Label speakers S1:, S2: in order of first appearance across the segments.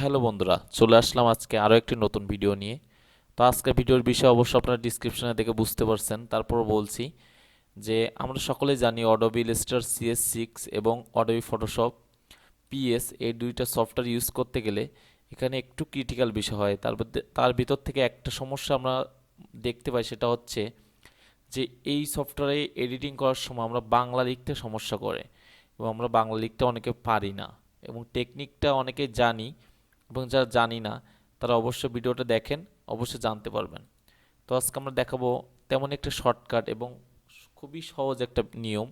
S1: Hello বন্ধুরা, চলে আসলাম আজকে আরও একটি নতুন ভিডিও নিয়ে। তো আজকে ভিডিওর বিষয় অবশ্য আপনারা ডিসক্রিপশনে দেখে বুঝতে পারছেন, তারপর বলছি যে আমরা সকলেই জানি অডোবি ইলাস্ট্রেটর CS6 এবং অডোবি ফটোশপ PS এই দুইটা সফটওয়্যার ইউজ করতে গেলে এখানে একটু ক্রিটিক্যাল বিষয় হয়। তার ভিতর থেকে একটা সমস্যা আমরা দেখতে পাই, সেটা হচ্ছে যে এই সফটওয়্যারে এডিটিং করার সময় আমরা বাংলা লিখতে সমস্যা করে এবং আমরা বাংলা লিখতে অনেকে পারি না এবং টেকনিকটা অনেকে জানি, এবং যারা জানি না তারা অবশ্যই ভিডিওটা দেখেন, অবশ্যই জানতে পারবেন। তো আজকে আমরা দেখাবো তেমন একটা শর্টকাট এবং খুবই সহজ একটা নিয়ম।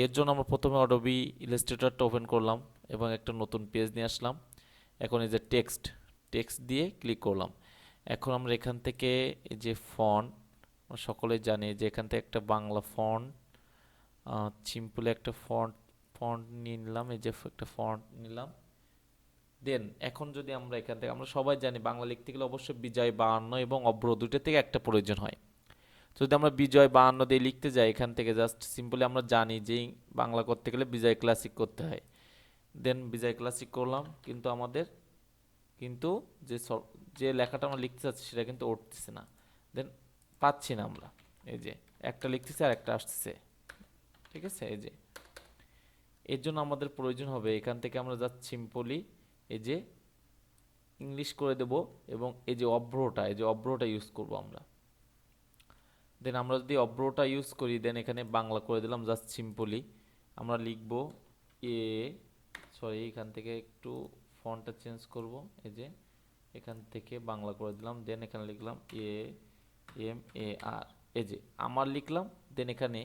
S1: এর জন্য আমরা প্রথমে অডোবি ইলাস্ট্রেটরটা ওপেন করলাম এবং একটা নতুন পেজ নিয়ে আসলাম। এখন এই যে টেক্সট টেক্সট দিয়ে ক্লিক করলাম। এখন আমরা এখান থেকে এই যে ফন্ট, আমরা সকলেই জানি যে এখান থেকে একটা বাংলা ফন্ট, সিম্পল একটা ফন্ট ফন্ট নিয়ে নিলাম। এই যে একটা ফন্ট নিলাম। দেন এখন যদি আমরা এখান থেকে, আমরা সবাই জানি বাংলা লিখতে গেলে অবশ্যই বিজয় বায়ান্ন এবং অব্র দুইটা থেকে একটা প্রয়োজন হয়। তো যদি আমরা বিজয় বায়ান্ন দিয়ে লিখতে যাই, এখান থেকে জাস্ট সিম্পলি আমরা জানি যে বাংলা করতে গেলে বিজয় ক্লাসিক করতে হয়। দেন বিজয় ক্লাসিক করলাম, কিন্তু আমাদের কিন্তু যে যে লেখাটা আমরা লিখতে চাচ্ছি সেটা কিন্তু উঠতেছে না। দেন পাচ্ছি না আমরা, এই যে একটা লিখতেছে আর একটা আসতেছে, ঠিক আছে। এই যে এর জন্য আমাদের প্রয়োজন হবে এখান থেকে আমরা জাস্ট সিম্পলি এই যে ইংলিশ করে দেব এবং এই যে অব্রটা, এই যে অব্রটা ইউজ করব আমরা। দেন আমরা যদি অব্রটা ইউজ করি, দেন এখানে বাংলা করে দিলাম জাস্ট সিম্পলি আমরা লিখব এ, সরি এখান থেকে একটু ফন্টটা চেঞ্জ করব। এই যে এখান থেকে বাংলা করে দিলাম, দেন এখানে লিখলাম AMAR, এই যে আমার লিখলাম। দেন এখানে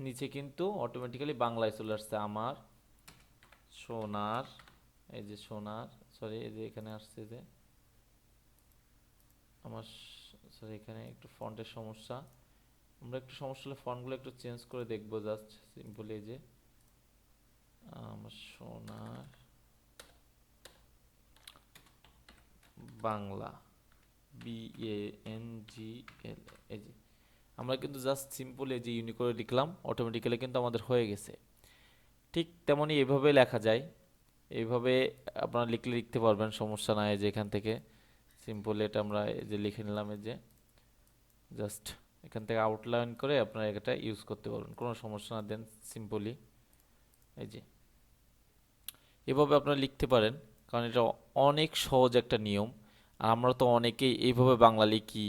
S1: নিচে কিন্তু অটোমেটিক্যালি বাংলায় চলে আসছে আমার সোনার, এই যে সোনার, সরি এই যে এখানে আসছে যে আমার, সরি এখানে একটু ফন্টের সমস্যা। আমরা একটু সমস্যা হলে ফন্টগুলো একটু চেঞ্জ করে দেখবো। জাস্ট সিম্পলি এই যে আমার সোনার বাংলা BANGL, এই যে আমরা কিন্তু জাস্ট সিম্পলি এই যে ইউনিকোডে লিখলাম, অটোমেটিক্যালি কিন্তু আমাদের হয়ে গেছে। ঠিক তেমনই এইভাবে লেখা যায়, এইভাবে আপনারা লিখলে লিখতে পারবেন, সমস্যা নাই। যে এখান থেকে সিম্পলি এটা আমরা এই যে লিখে নিলাম, এই যে জাস্ট এখান থেকে আউটলাইন করে আপনারা এটা ইউজ করতে পারবেন, কোনো সমস্যা না। দেন সিম্পলি এই যে এভাবে আপনারা লিখতে পারেন, কারণ এটা অনেক সহজ একটা নিয়ম। আর আমরা তো অনেকেই এইভাবে বাংলা লিখি,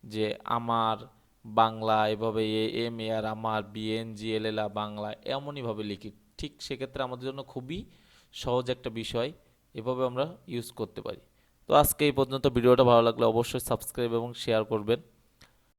S1: যে আমার বাংলা, এভাবে AMAR আমার BNGLL বাংলা এমনইভাবে লিখি। ঠিক সেক্ষেত্রে আমাদের জন্য খুবই সহজ একটা বিষয়, এভাবে আমরা ইউজ করতে পারি। তো আজকে এই পর্যন্ত। ভিডিওটা ভালো লাগলে অবশ্যই সাবস্ক্রাইব এবং শেয়ার করবেন।